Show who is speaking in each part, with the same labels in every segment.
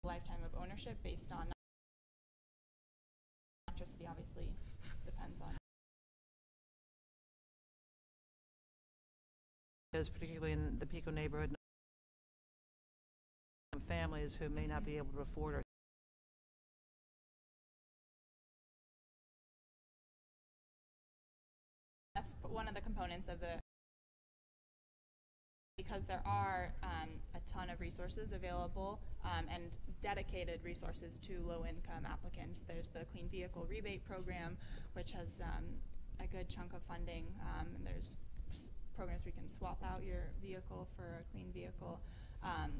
Speaker 1: lifetime of ownership based on electricity, obviously depends on.
Speaker 2: Particularly in the Pico neighborhood, families who may not be able to afford or
Speaker 1: that's one of the components of the, because there are a ton of resources available and dedicated resources to low-income applicants. There's the Clean Vehicle Rebate Program, which has a good chunk of funding, and there's programs where you can swap out your vehicle for a clean vehicle.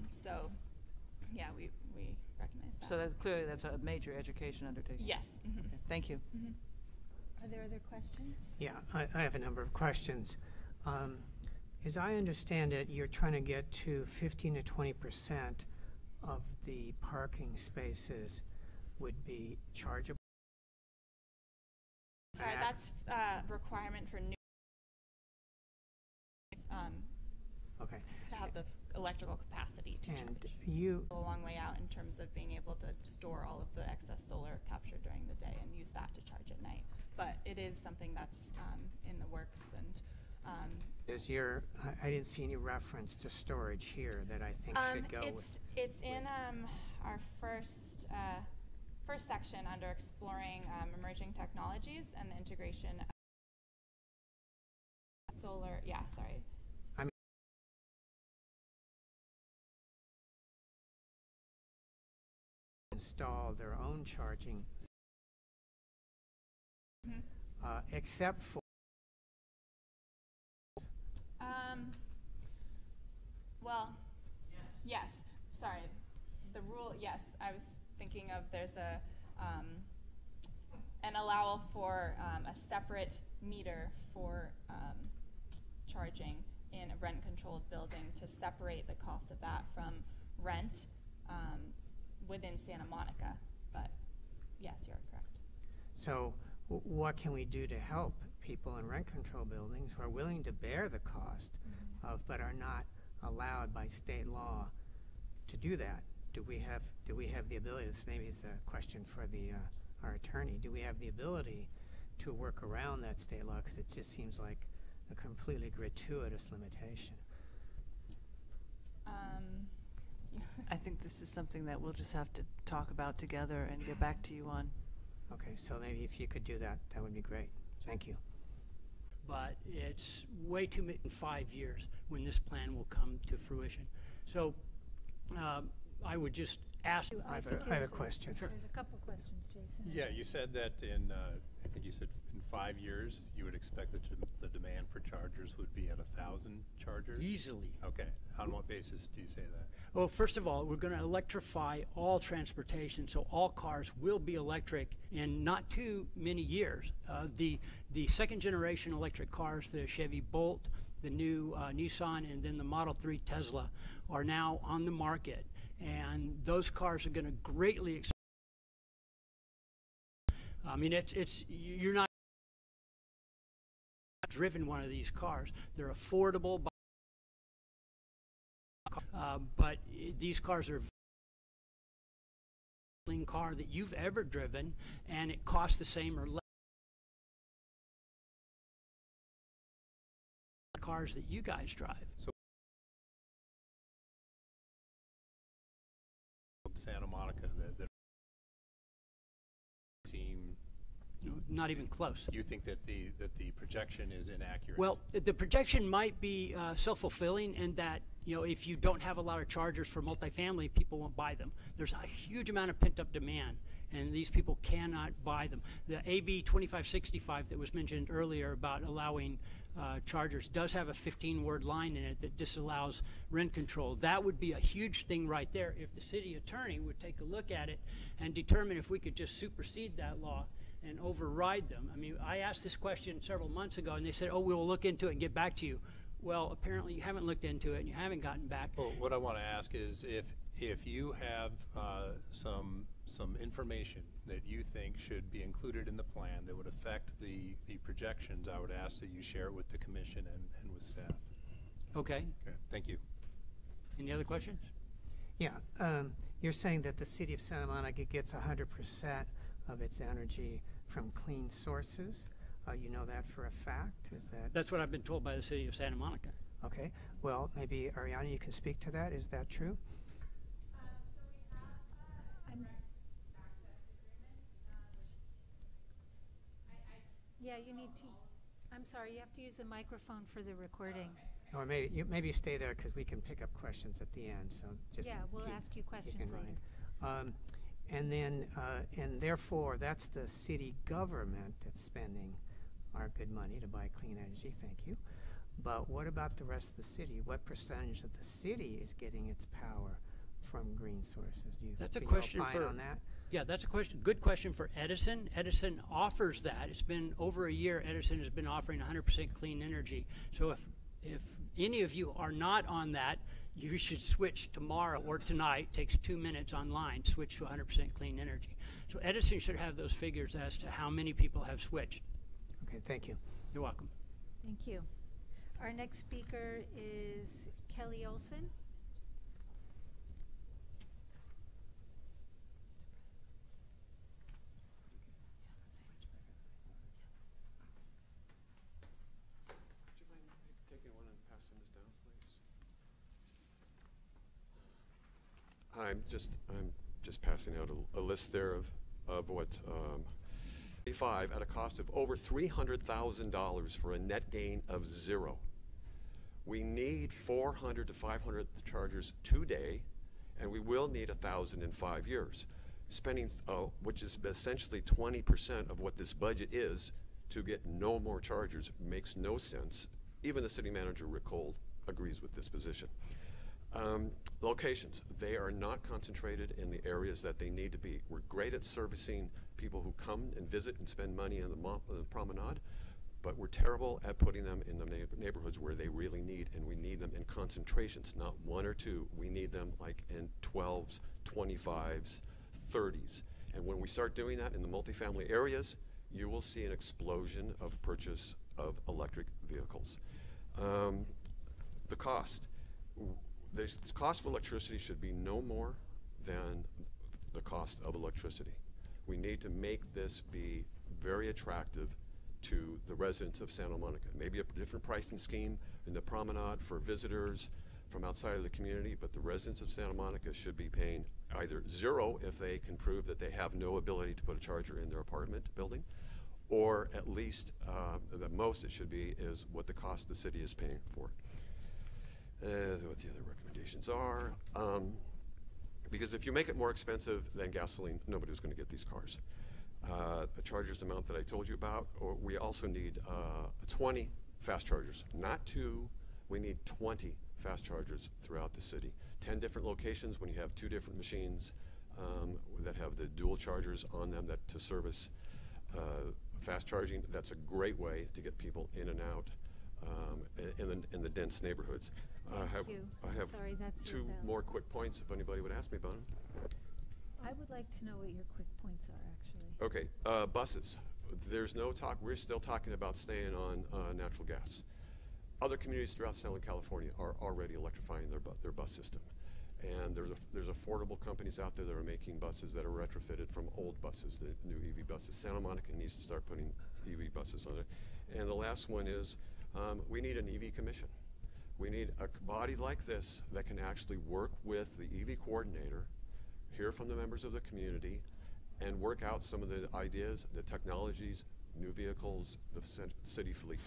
Speaker 1: So, yeah, we recognize that.
Speaker 2: So clearly that's a major education undertaking.
Speaker 1: Yes. Mm-hmm.
Speaker 2: Okay. Thank you.
Speaker 1: Mm-hmm.
Speaker 3: Are there other questions?
Speaker 4: Yeah, I have a number of questions. As I understand it, you're trying to get to 15 to 20% of the parking spaces would be chargeable.
Speaker 1: Sorry, that's requirement for new.
Speaker 4: Okay.
Speaker 1: To have the electrical capacity to
Speaker 4: And
Speaker 1: charge.
Speaker 4: you,
Speaker 1: A long way out in terms of being able to store all of the excess solar captured during the day and use that to charge at night. But it is something that's in the works, and
Speaker 4: is your, I didn't see any reference to storage here that I think should go with.
Speaker 1: It's in our first section under exploring emerging technologies and the integration of solar. Yeah, sorry.
Speaker 4: Install their own charging, except for
Speaker 1: well, yes. Sorry, the rule. Yes, I was thinking of there's a an allowal for a separate meter for charging in a rent-controlled building to separate the cost of that from rent within Santa Monica. But yes, you're correct.
Speaker 4: So what can we do to help people in rent-control buildings who are willing to bear the cost of, but are not allowed by state law to do that? Do we have the ability? This maybe is the question for the our attorney. Do we have the ability to work around that state law? Because it just seems like a completely gratuitous limitation.
Speaker 2: I think this is something that we'll just have to talk about together and get back to you on.
Speaker 4: Okay, so maybe if you could do that, that would be great. Thank you.
Speaker 5: But it's way too many in 5 years when this plan will come to fruition. So I would just ask.
Speaker 4: I have a question.
Speaker 5: Sure.
Speaker 3: There's a couple questions, Jason.
Speaker 6: Yeah, you said that in, I think you said in 5 years, you would expect that the demand for chargers would be at 1,000 chargers?
Speaker 5: Easily.
Speaker 6: Okay. On what basis do you say that?
Speaker 5: Well, first of all, we're going to electrify all transportation, so all cars will be electric in not too many years. The second generation electric cars, the Chevy Bolt, the new Nissan, and then the Model 3 Tesla are now on the market, and those cars are going to greatly expand. I mean, you're not driven one of these cars. They're affordable. But these cars are a car that you've ever driven, and it costs the same or less cars that you guys drive.
Speaker 6: So Santa Monica that seem
Speaker 5: Not even close.
Speaker 6: you think that the projection is inaccurate?
Speaker 5: Well, the projection might be self-fulfilling in that, if you don't have a lot of chargers for multifamily, people won't buy them. There's a huge amount of pent-up demand, and these people cannot buy them. The AB 2565 that was mentioned earlier about allowing chargers does have a 15-word line in it that disallows rent control. That would be a huge thing right there if the city attorney would take a look at it and determine if we could just supersede that law and override them. I mean, I asked this question several months ago, and they said, oh, we'll look into it and get back to you. Well, apparently you haven't looked into it, and you haven't gotten back.
Speaker 6: Well, what I want to ask is if you have some information that you think should be included in the plan that would affect the projections, I would ask that you share it with the commission and with staff.
Speaker 5: Okay.
Speaker 6: Okay. Thank you.
Speaker 5: Any other questions?
Speaker 4: Yeah, you're saying that the city of Santa Monica gets 100% of its energy from clean sources. You know that for a fact? Is that?
Speaker 5: That's what I've been told by the city of Santa Monica.
Speaker 4: Okay. Well, maybe Ariana, you can speak to that. Is that true?
Speaker 3: Yeah, you need to, I'm sorry, you have to use the microphone for the recording.
Speaker 4: Or maybe you stay there because we can pick up questions at the end. So just
Speaker 3: Yeah, we'll
Speaker 4: keep-
Speaker 3: ask you
Speaker 4: keep
Speaker 3: questions
Speaker 4: in
Speaker 3: later.
Speaker 4: mind. And then, and therefore, that's the city government that's spending our good money to buy clean energy. Thank you. But what about the rest of the city? What percentage of the city is getting its power from green sources?
Speaker 5: That's a
Speaker 4: can you
Speaker 5: question
Speaker 4: opine
Speaker 5: for-
Speaker 4: on that?
Speaker 5: Yeah, that's a good question for Edison. Edison offers that. It's been over a year. Edison has been offering 100% clean energy. So if any of you are not on that, you should switch tomorrow or tonight. Takes 2 minutes online. Switch to 100% clean energy. So Edison should have those figures as to how many people have switched.
Speaker 4: Okay, thank you.
Speaker 5: You're welcome.
Speaker 3: Thank you. Our next speaker is Kelly Olson.
Speaker 7: Would you mind taking one and passing this down, please? I'm just passing out a list there of what 5 at a cost of over $300,000 for a net gain of 0. We need 400 to 500 chargers today, and we will need 1,000 in 5 years. Spending, which is essentially 20% of what this budget is, to get no more chargers makes no sense. Even the city manager, Rick Cole, agrees with this position. Locations, they are not concentrated in the areas that they need to be. We're great at servicing people who come and visit and spend money on the promenade, but we're terrible at putting them in the neighborhoods where they really need, and we need them in concentrations, not 1 or 2. We need them like in 12s, 25s, 30s. And when we start doing that in the multifamily areas, you will see an explosion of purchase of electric vehicles. The cost. The cost of electricity should be no more than the cost of electricity. We need to make this be very attractive to the residents of Santa Monica. Maybe a different pricing scheme in the promenade for visitors from outside of the community, but the residents of Santa Monica should be paying either 0 if they can prove that they have no ability to put a charger in their apartment building, or at least the most it should be is what the cost the city is paying for. What the other recommendations are. Because if you make it more expensive than gasoline, nobody's going to get these cars. The chargers amount that I told you about, or we also need 20 fast chargers, not 2. We need 20 fast chargers throughout the city. 10 different locations when you have 2 different machines that have the dual chargers on them that to service fast charging. That's a great way to get people in and out in the dense neighborhoods.
Speaker 3: Thank you.
Speaker 7: I have
Speaker 3: Sorry, that's
Speaker 7: 2
Speaker 3: your bell.
Speaker 7: more quick points if anybody would ask me about them.
Speaker 3: I would like to know what your quick points are, actually.
Speaker 7: Okay, buses. There's no talk, we're still talking about staying on natural gas. Other communities throughout Southern California are already electrifying their bus system. And there's affordable companies out there that are making buses that are retrofitted from old buses, the new EV buses. Santa Monica needs to start putting EV buses on it. And the last one is we need an EV commission. We need a body like this that can actually work with the EV coordinator, hear from the members of the community, and work out some of the ideas, the technologies, new vehicles, the city fleet.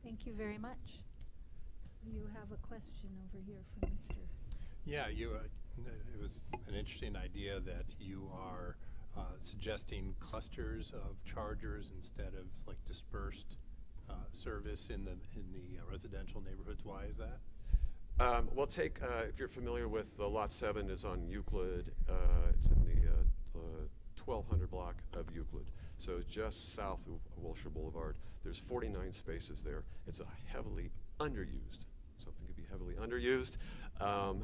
Speaker 3: Thank you very much. You have a question over here from Mr.
Speaker 6: Yeah, it was an interesting idea that you are suggesting clusters of chargers instead of like dispersed service in the residential neighborhoods. Why is that?
Speaker 7: Well, take if you're familiar with Lot 7 is on Euclid. It's in the 1200 block of Euclid. So just south of Wilshire Boulevard. There's 49 spaces there. It's a heavily underused. Something could be heavily underused,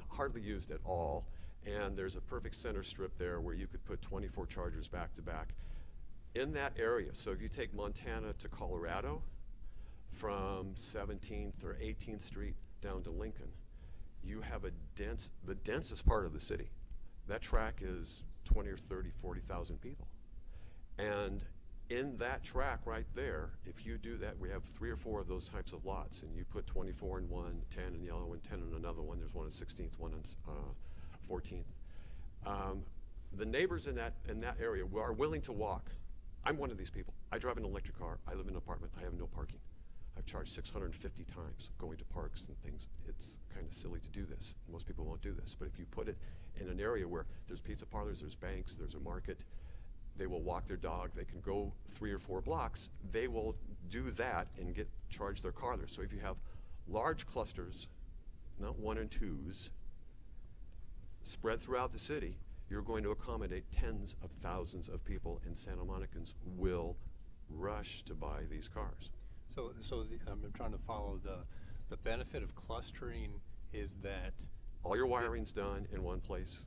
Speaker 7: hardly used at all. And there's a perfect center strip there where you could put 24 chargers back to back in that area. So if you take Montana to Colorado, from 17th or 18th Street down to Lincoln, you have the densest part of the city. That track is 20 or 30, 40,000 people. And in that track right there, if you do that, we have 3 or 4 of those types of lots, and you put 24 in one, 10 in the other one, 10 in another one. There's one on 16th, one on 14th. The neighbors in that area are willing to walk. I'm one of these people. I drive an electric car. I live in an apartment. I have no parking. I've charged 650 times going to parks and things. It's kind of silly to do this. Most people won't do this. But if you put it in an area where there's pizza parlors, there's banks, there's a market, they will walk their dog, they can go 3 or 4 blocks, they will do that and charge their car there. So if you have large clusters, not 1 and 2s, spread throughout the city, you're going to accommodate tens of thousands of people, and Santa Monicans will rush to buy these cars.
Speaker 6: So I'm trying to follow the benefit of clustering is that
Speaker 7: all your wiring's done in one place.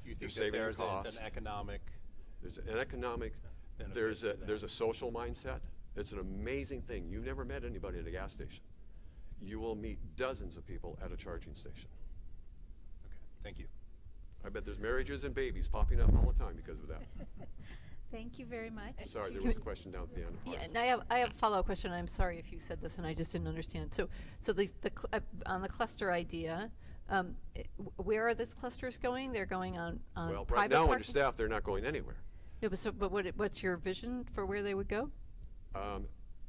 Speaker 6: you think
Speaker 7: saving
Speaker 6: that there's
Speaker 7: cost.
Speaker 6: it's an economic
Speaker 7: There's an economic,
Speaker 6: benefit
Speaker 7: there's
Speaker 6: to
Speaker 7: a,
Speaker 6: that.
Speaker 7: there's a social mindset. It's an amazing thing. You've never met anybody at a gas station. You will meet dozens of people at a charging station.
Speaker 6: Okay, thank you.
Speaker 7: I bet there's marriages and babies popping up all the time because of that.
Speaker 3: Thank you very much.
Speaker 7: Sorry, there was a question down at the end.
Speaker 8: Yeah, and I have a follow-up question. I'm sorry if you said this and I just didn't understand. So on the cluster idea, where are these clusters going? They're going on
Speaker 7: Well,
Speaker 8: private
Speaker 7: right now
Speaker 8: parking?
Speaker 7: understaffed, they're not going anywhere.
Speaker 8: No, but what's your vision for where they would go?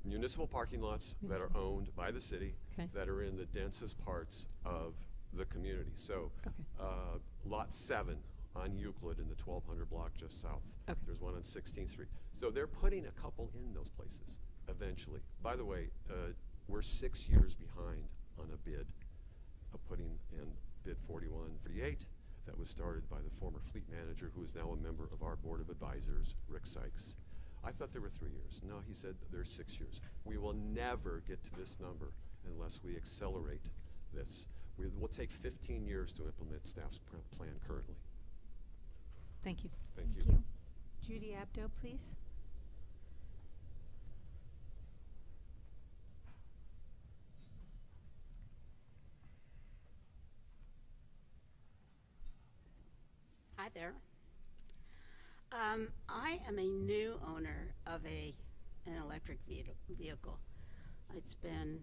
Speaker 7: Municipal parking lots that are owned by the city,
Speaker 8: Okay.
Speaker 7: that are in the densest parts of the community. So
Speaker 8: Okay.
Speaker 7: Lot 7 on Euclid in the 1200 block just south.
Speaker 8: Okay.
Speaker 7: There's one on 16th Street. So they're putting a couple in those places eventually. By the way, we're 6 years behind on a bid of putting in bid 4148 that was started by the former fleet manager, who is now a member of our board of advisors, Rick Sykes. I thought there were 3 years. No, he said there's 6 years. We will never get to this number unless we accelerate this. We'll take 15 years to implement staff's plan currently.
Speaker 8: Thank you.
Speaker 7: Thank you.
Speaker 3: Judy Abdo, please.
Speaker 9: Hi there. I am a new owner of an electric vehicle. It's been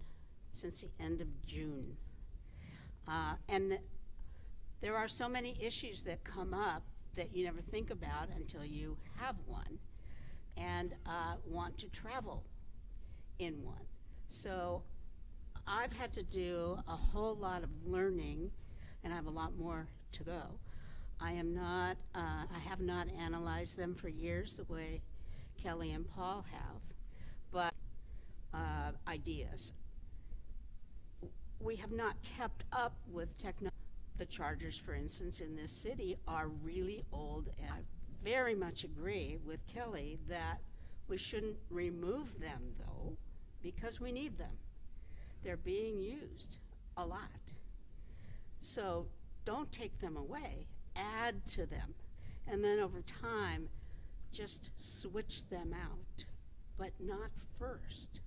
Speaker 9: since the end of June. There are so many issues that come up that you never think about until you have one and want to travel in one. So I've had to do a whole lot of learning, and I have a lot more to go. I have not analyzed them for years the way Kelly and Paul have, but ideas. We have not kept up with technology. The chargers, for instance, in this city are really old, and I very much agree with Kelly that we shouldn't remove them, though, because we need them. They're being used a lot. So don't take them away, add to them, and then over time, just switch them out, but not first.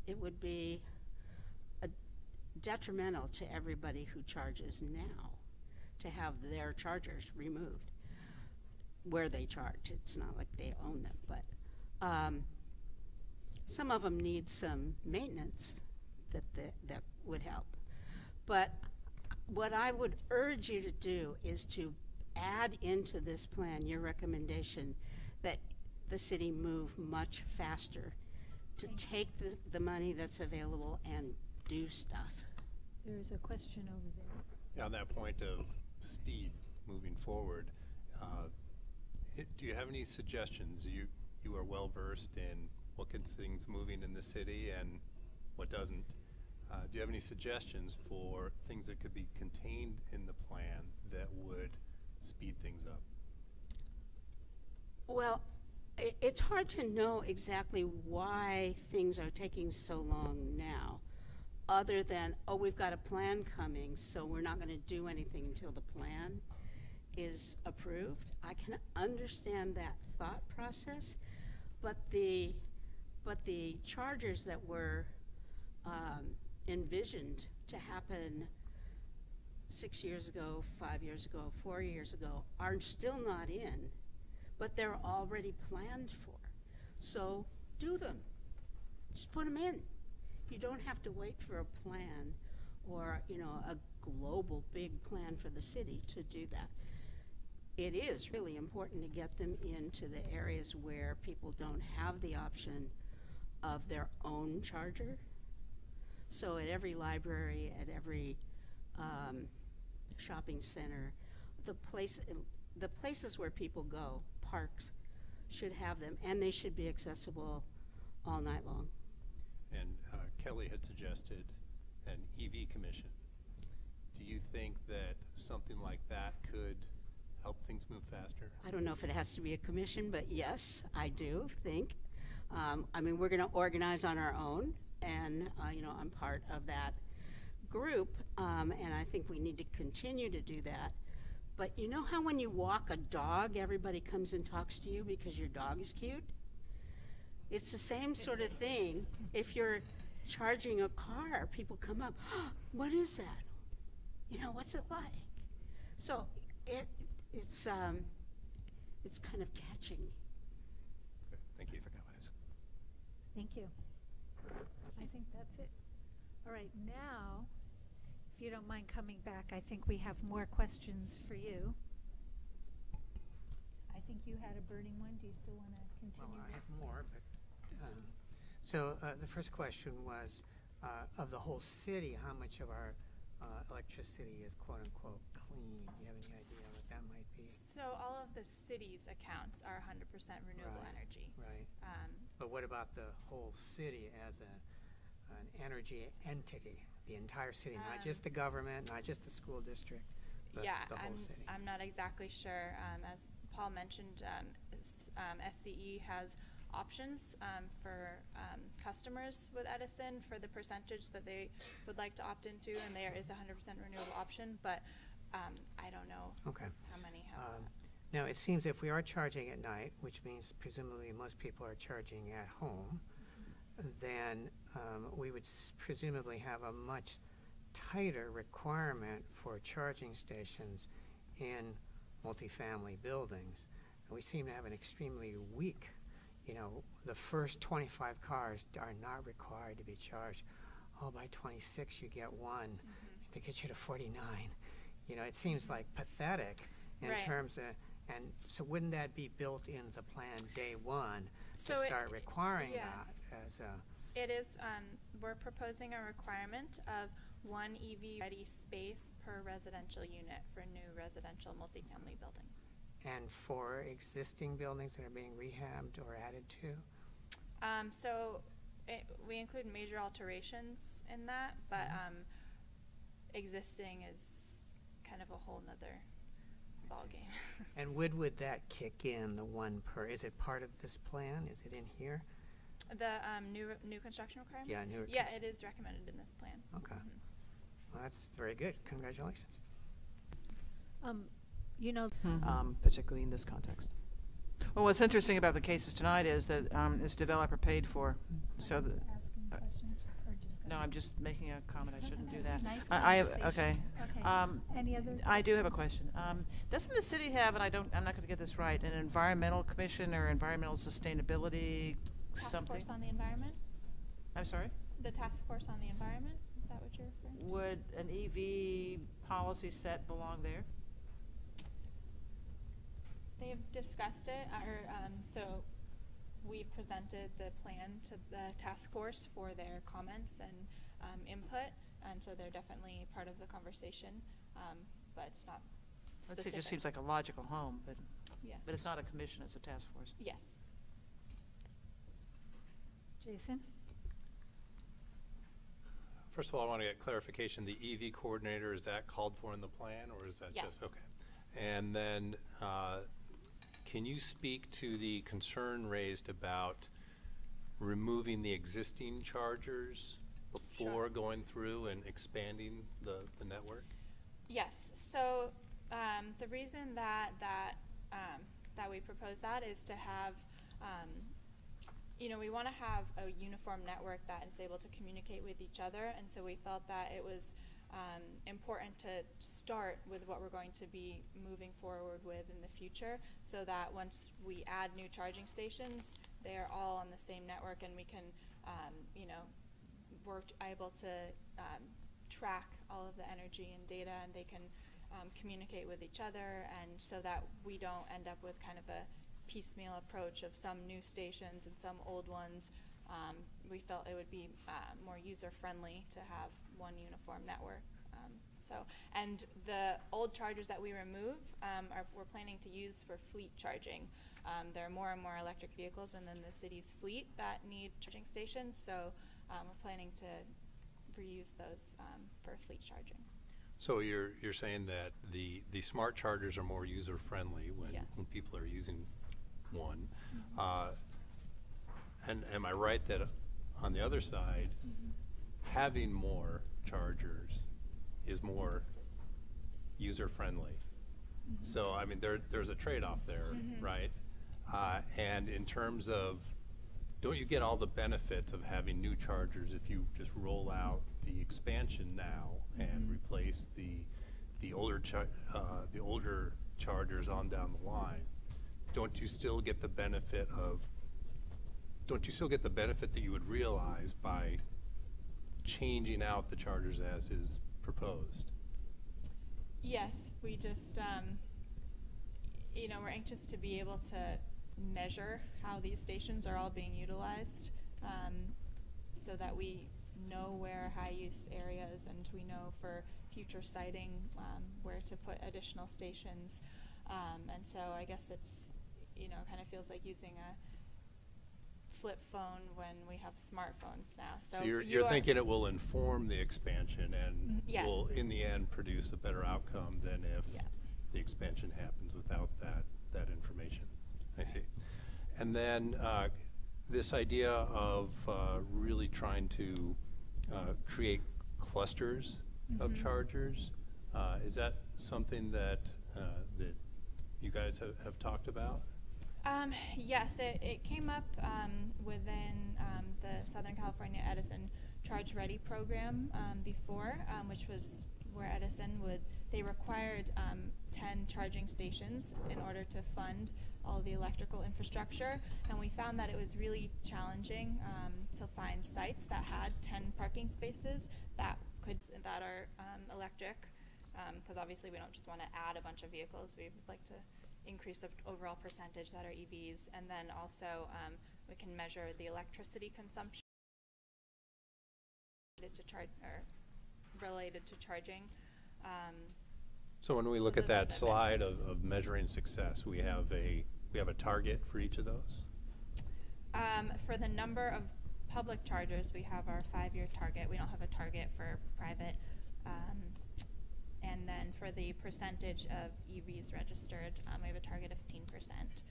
Speaker 9: It would be detrimental to everybody who charges now to have their chargers removed where they charge. It's not like they own them, but some of them need some maintenance that would help. But what I would urge you to do is to add into this plan your recommendation that the city move much faster to take the money that's available and do stuff.
Speaker 3: There's a question over there.
Speaker 6: Yeah, on that point of speed moving forward, do you have any suggestions? You are well versed in what gets things moving in the city and what doesn't. Do you have any suggestions for things that could be contained in the plan that would speed things up?
Speaker 9: Well, it's hard to know exactly why things are taking so long now, other than, oh, we've got a plan coming, so we're not going to do anything until the plan is approved. I can understand that thought process, but the chargers that were envisioned to happen 6 years ago, 5 years ago, 4 years ago are still not in, but they're already planned for. So do them. Just put them in. You don't have to wait for a plan or, you know, a global big plan for the city to do that. It is really important to get them into the areas where people don't have the option of their own charger. So at every library, at every shopping center, the places where people go, parks, should have them, and they should be accessible all night long.
Speaker 6: And Kelly had suggested an EV commission. Do you think that something like that could help things move faster?
Speaker 9: I don't know if it has to be a commission, but yes, I do think. I mean, we're going to organize on our own, and you know, I'm part of that group, and I think we need to continue to do that. But you know how when you walk a dog, everybody comes and talks to you because your dog is cute? It's the same sort of thing. If you're charging a car, people come up, oh, what is that? You know, what's it like? So it's kind of catching.
Speaker 6: Okay, thank you.
Speaker 3: Thank you. I think that's it. All right, now, if you don't mind coming back, I think we have more questions for you. I think you had a burning one. Do you still want to continue?
Speaker 4: Well, I have more, but so the first question was, of the whole city, how much of our electricity is quote unquote clean? Do you have any idea what that might be?
Speaker 1: So all of the city's accounts are 100% renewable
Speaker 4: Right.
Speaker 1: energy.
Speaker 4: Right. But what about the whole city as an energy entity? The entire city, not just the government, not just the school district, but
Speaker 1: Yeah,
Speaker 4: the whole city.
Speaker 1: I'm not exactly sure. As Paul mentioned, SCE has options for customers with Edison for the percentage that they would like to opt into, and there is a 100% renewable option, but I don't know
Speaker 4: Okay.
Speaker 1: how many have that.
Speaker 4: Now, it seems if we are charging at night, which means presumably most people are charging at home, then we would presumably have a much tighter requirement for charging stations in multifamily buildings. And we seem to have an extremely weak, you know, the first 25 cars are not required to be charged. Oh, by 26 you get one to get you to 49. You know, it seems like pathetic in
Speaker 1: Right.
Speaker 4: terms of, and so wouldn't that be built in the plan day one
Speaker 1: So
Speaker 4: to
Speaker 1: it-
Speaker 4: start requiring
Speaker 1: yeah.
Speaker 4: that as a,
Speaker 1: It is, we're proposing a requirement of 1 EV-ready space per residential unit for new residential multifamily buildings.
Speaker 4: and for existing buildings that are being rehabbed or added to?
Speaker 1: So we include major alterations in that, but existing is kind of a whole nother ballgame.
Speaker 4: And would that kick in, the one per, is it part of this plan? Is it in here?
Speaker 1: The new construction requirement?
Speaker 4: Yeah, new
Speaker 1: Yeah,
Speaker 4: constru-
Speaker 1: it is recommended in this plan.
Speaker 4: Okay. Well, that's very good. Congratulations.
Speaker 3: You know,
Speaker 10: Particularly in this context.
Speaker 2: Well, what's interesting about the cases tonight is that it's developer paid for, so the,
Speaker 3: asking questions or discussing.
Speaker 2: no, I'm just making a comment, I shouldn't do that.
Speaker 3: Nice
Speaker 2: I have,
Speaker 3: conversation.
Speaker 2: okay.
Speaker 3: Okay. Any other
Speaker 2: I do have a
Speaker 3: questions?
Speaker 2: question. Doesn't the city have, and I'm not gonna get this right, an environmental commission or environmental sustainability
Speaker 1: Task
Speaker 2: something?
Speaker 1: force on the environment?
Speaker 2: I'm sorry?
Speaker 1: The task force on the environment? Is that what you're referring to?
Speaker 2: Would an EV policy set belong there?
Speaker 1: They've discussed it, so we presented the plan to the task force for their comments and input, and so they're definitely part of the conversation, but it's not
Speaker 2: It
Speaker 1: specific.
Speaker 2: just seems like a logical home,
Speaker 1: Yeah.
Speaker 2: but it's not a commission, it's a task force.
Speaker 1: Yes.
Speaker 3: Jason?
Speaker 6: First of all, I want to get clarification. The EV coordinator, is that called for in the plan, or is that
Speaker 1: Yes.
Speaker 6: just, okay. And then, can you speak to the concern raised about removing the existing chargers before going through and expanding the network?
Speaker 1: Yes. So the reason that we propose that is to have we want to have a uniform network that is able to communicate with each other, and so we felt that it was important to start with what we're going to be moving forward with in the future, so that once we add new charging stations, they are all on the same network, and we can, we're able to track all of the energy and data, and they can communicate with each other, and so that we don't end up with kind of a piecemeal approach of some new stations and some old ones. We felt it would be more user-friendly to have one uniform network. And the old chargers that we remove, we're planning to use for fleet charging. There are more and more electric vehicles within the city's fleet that need charging stations, so we're planning to reuse those for fleet charging.
Speaker 6: So you're saying that the smart chargers are more user-friendly when,
Speaker 1: Yeah.
Speaker 6: when people are using one. And am I right that on the other side, having more chargers is more user-friendly? So, I mean, there's a trade-off there, right? And in terms of, don't you get all the benefits of having new chargers if you just roll out the expansion now and replace the older chargers on down the line? Don't you still get the benefit that you would realize by changing out the chargers as is proposed?
Speaker 1: Yes, we just, we're anxious to be able to measure how these stations are all being utilized, so that we know where high-use areas, and we know for future siting where to put additional stations. And so I guess it's, kind of feels like using a flip phone when we have smartphones now.
Speaker 6: So you're thinking it will inform the expansion and
Speaker 1: Yeah.
Speaker 6: will, in the end, produce a better outcome than if
Speaker 1: Yeah.
Speaker 6: the expansion happens without that information. I see. And then this idea of really trying to create clusters of chargers, is that something that you guys have talked about?
Speaker 1: Yes, it came up within the Southern California Edison Charge Ready program before, which was where Edison they required 10 charging stations in order to fund all the electrical infrastructure, and we found that it was really challenging to find sites that had 10 parking spaces that are electric, because obviously we don't just want to add a bunch of vehicles. We would like to increase the overall percentage that are EVs, and then also we can measure the electricity consumption related to charging.
Speaker 6: So when we look
Speaker 1: So
Speaker 6: at
Speaker 1: those are
Speaker 6: that
Speaker 1: the
Speaker 6: slide
Speaker 1: metrics.
Speaker 6: of measuring success, we have a target for each of those?
Speaker 1: For the number of public chargers, we have our 5-year target. We don't have a target for private. And then for the percentage of EVs registered, we have a target of 15%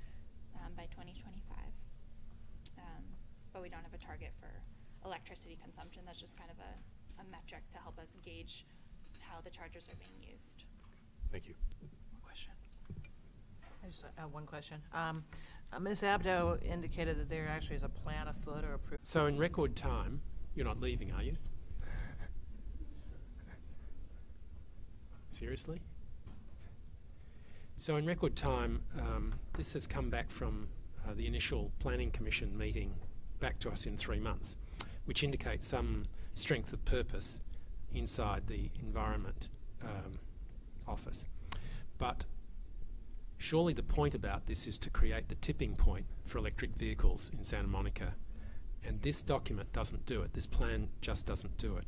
Speaker 1: by 2025. But we don't have a target for electricity consumption. That's just kind of a metric to help us gauge how the chargers are being used.
Speaker 6: Thank you.
Speaker 2: Question. I just have one question. Ms. Abdo indicated that there actually is a plan afoot or approved.
Speaker 11: So in record time, you're not leaving, are you? Seriously? So in record time, this has come back from the initial Planning Commission meeting back to us in 3 months, which indicates some strength of purpose inside the Environment Office. But surely the point about this is to create the tipping point for electric vehicles in Santa Monica, and this document doesn't do it. This plan just doesn't do it.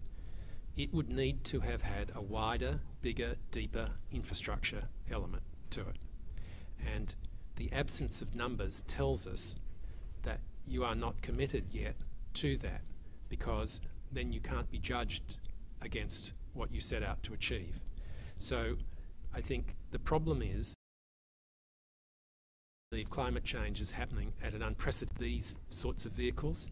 Speaker 11: It would need to have had a wider, bigger, deeper infrastructure element to it. And the absence of numbers tells us that you are not committed yet to that, because then you can't be judged against what you set out to achieve. So I think the problem is climate change is happening at an unprecedented these sorts of vehicles